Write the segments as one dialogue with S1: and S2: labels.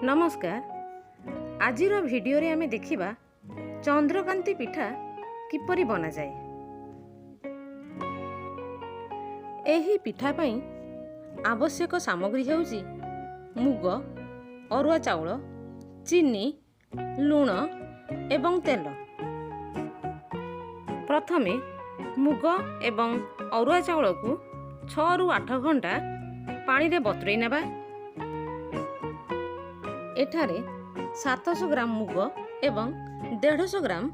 S1: नमस्कार। आजिर भिडियो रे आमे देखिबा चंद्रकांति पिठा किपरि बना जाए। एही पिठा पई आवश्यक सामग्री हेउची मुग, अरुआ चाउल, चीनी, लूण एवं तेल। प्रथमे मुग एवं अरुआ चाउल को 6 रु 8 घंटा पानी रे बतुरई नेबा। एठारे 700 ग्राम मुग एवं 150 ग्राम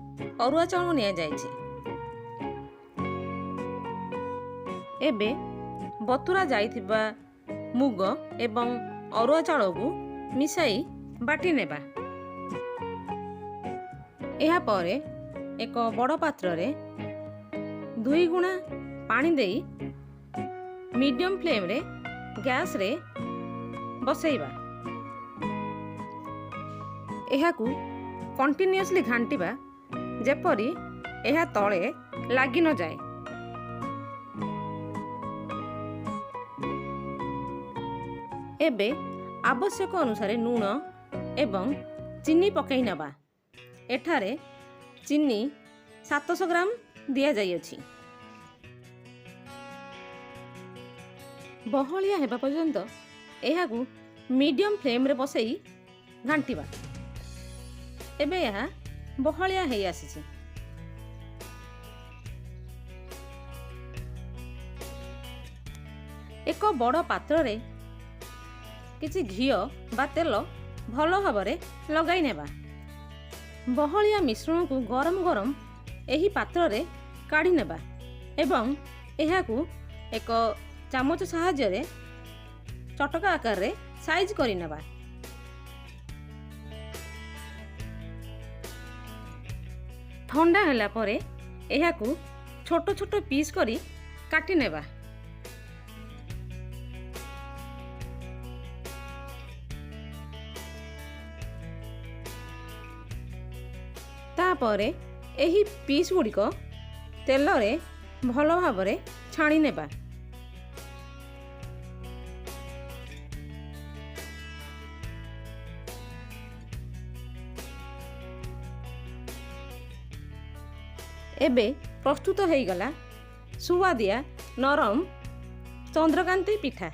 S1: अरुआ चाउल निया जायछि। एबे बतुरा जाइथिबा मुग एवं अरुआ चाउल को मिसाई बाटी नेबा। एहा परे एक बड़ पात्र रे 2 गुणा पानी देई मीडियम फ्लेम रे गैस रे बसैबा। एहाकू कंटिन्यूअसली घांटिबा जेपरी एहा तळे लागी न जाए। एबे आवश्यक अनुसार लूण एवं चीनी पकई नबा। एठारे चीनी 700 ग्राम दिया जाइछि। बहलिया हेबा पर्यंत एहाकू मीडियम फ्लेम रे बसई घांटिबा। एबे यह बहलिया हेई आसीछि। एक बड़ पात्र रे किछि घिओ बा तेल भलो भाबरे लगाई नेबा। बहलिया मिश्रण को गरम गरम एही पात्र रे काढी नेबा एवं एहाकू एक चामच सहाय्य रे चटका आकार रे साइज करि नेबा। ठंडा होला परे एहाकू छोट छोट पीस करी काटी नेबा। तापरे एही पीस गुड़िक तेल रे भलो भाबरे छाणी नेबा। एबे प्रस्तुत हो गला सुवादिया नरम चंद्रकांति पिठा।